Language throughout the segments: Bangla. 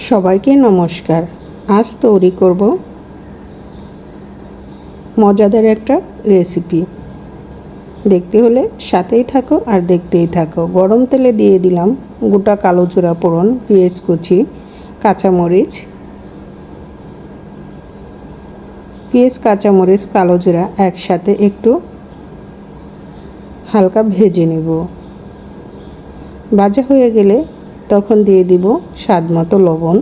সবাইকে নমস্কার। আজ তৈরি করব মজাদার একটা রেসিপি। দেখতে হলে সাথেই থাকো আর দেখতেই থাকো। গরম তেলে দিয়ে দিলাম গোটা কালো জিরা ফোড়ন, পেঁয়াজ কুচি, কাঁচামরিচ, কালো জিরা একসাথে একটু হালকা ভেজে নেব। ভাজা হয়ে গেলে তখন দিয়ে দিব স্বাদ মতো লবণ,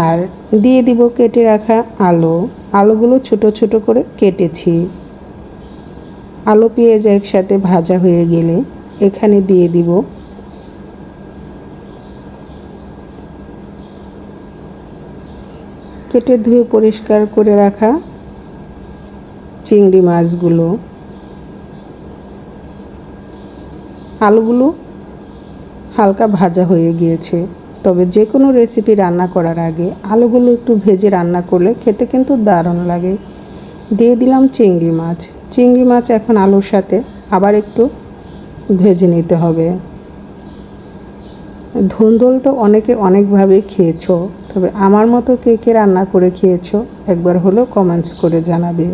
আর দিয়ে দিব কেটে রাখা আলুগুলো ছোট ছোট করে কেটেছি। আলু পেঁয়াজ একসাথে ভাজা হয়ে গেলে এখানে দিয়ে দিব কেটে ধুয়ে পরিষ্কার করে রাখা চিংড়ি মাছগুলো। আলুগুলো হালকা ভাজা হয়ে গিয়েছে, তবে যে কোনো রেসিপি রান্না করার আগে আলুগুলো একটু ভেজে রান্না করলে খেতে কিন্তু দারুণ লাগে। দিয়ে দিলাম চিংড়ি মাছ এখন আলুর সাথে আবার একটু ভেজে নিতে হবে। ধুন্দুল তো অনেকে অনেকভাবে খেয়েছো, তবে আমার মতো কে কে রান্না করে খেয়েছো একবার হলেও কমেন্টস করে জানাবে।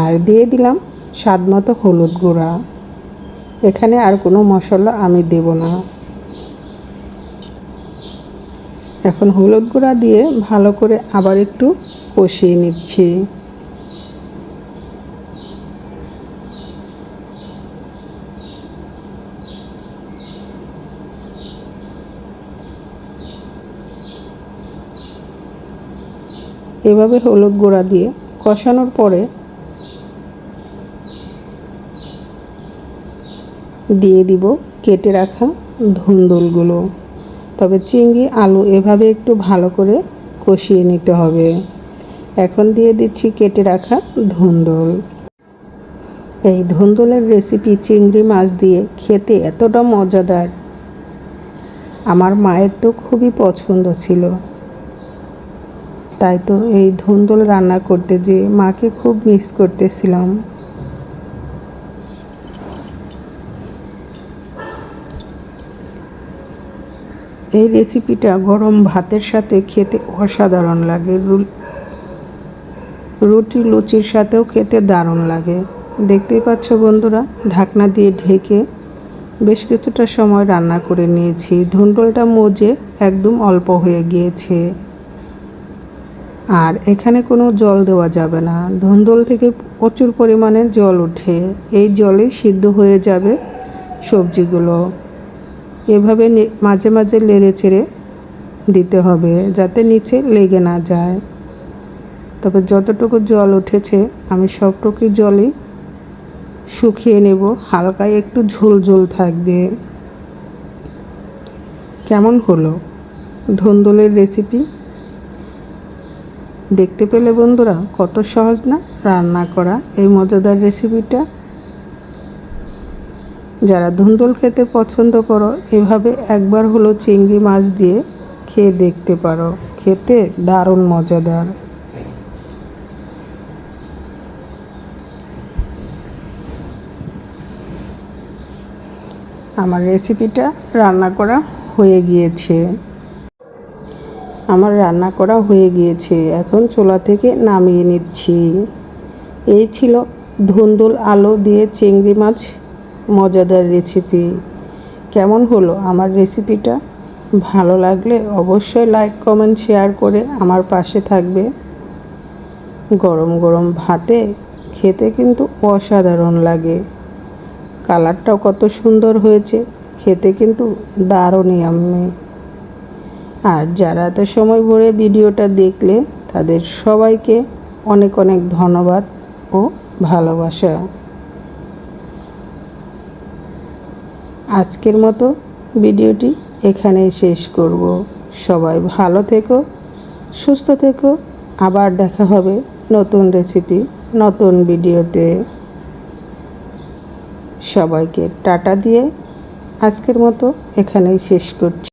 আর দিয়ে দিলাম স্বাদ মতো হলুদ গুঁড়া। এখানে আর কোনো মশলা আমি দেব না। এখন হলুদ গুঁড়া দিয়ে ভালো করে আবার একটু কষিয়ে নিচ্ছি। এভাবে হলুদ গুঁড়া দিয়ে কষানোর পরে দিয়ে দিব কেটে রাখা ধুন্দুলগুলো। তবে চিংড়ি আলু এভাবে একটু ভালো করে কষিয়ে নিতে হবে। এখন দিয়ে দিচ্ছি কেটে রাখা ধুন্দুল। এই ধুন্দুলের রেসিপি চিংড়ি মাছ দিয়ে খেতে এতটা মজাদার, আমার মায়ের তো খুবই পছন্দ ছিল। তাই তো এই ধুন্দুল রান্না করতে যেয়ে মাকে খুব মিস করতেছিলাম। এই রেসিপিটা গরম ভাতের সাথে খেতে অসাধারণ লাগে। রুটি লুচির সাথেও খেতে দারুণ লাগে। দেখতেই পাচ্ছ বন্ধুরা, ঢাকনা দিয়ে ঢেকে বেশ কিছুটা সময় রান্না করে নিয়েছি। ধুন্দুলটা মজে একদম অল্প হয়ে গিয়েছে, আর এখানে কোনো জল দেওয়া যাবে না। ধুন্দুল থেকে প্রচুর পরিমাণে জল ওঠে, এই জলে সিদ্ধ হয়ে যাবে সবজিগুলো। এভাবে মাঝে মাঝে নেড়ে চেড়ে দিতে হবে যাতে নিচে লেগে না যায়। তবে যতটুকু জল উঠেছে আমি সবটুকু জলই শুকিয়ে নেব, হালকা একটু ঝোল ঝোল থাকবে। কেমন হলো ধুন্দুলের রেসিপি? দেখতে পেলে বন্ধুরা কত সহজ না রান্না করা এই মজাদার রেসিপিটা। যারা ধুন্দুল খেতে পছন্দ করো এভাবে একবার হলো চিংড়ি মাছ দিয়ে খেয়ে দেখতে পারো, খেতে দারুণ মজাদার। আমার রেসিপিটা রান্না করা হয়ে গিয়েছে। এখন চুলা থেকে নামিয়ে নিচ্ছি। এই ছিল ধুন্দুল আলু দিয়ে চিংড়ি মাছ মজাদার রেসিপি। কেমন হলো আমার রেসিপিটা? ভালো লাগলে অবশ্যই লাইক কমেন্ট শেয়ার করে আমার পাশে থাকবে। গরম গরম ভাতে খেতে কিন্তু অসাধারণ লাগে। কালারটাও কত সুন্দর হয়েছে, খেতে কিন্তু দারুণ ইয়াম্মি। আর যারা এত সময় ভরে ভিডিওটা দেখলে তাদের সবাইকে অনেক অনেক ধন্যবাদ ও ভালোবাসা। আজকের মতো ভিডিওটি এখানেই শেষ করব। সবাই ভালো থেকো, সুস্থ থেকো। আবার দেখা হবে নতুন রেসিপি, নতুন ভিডিওতে। সবাইকে টাটা দিয়ে আজকের মতো এখানেই শেষ করছি।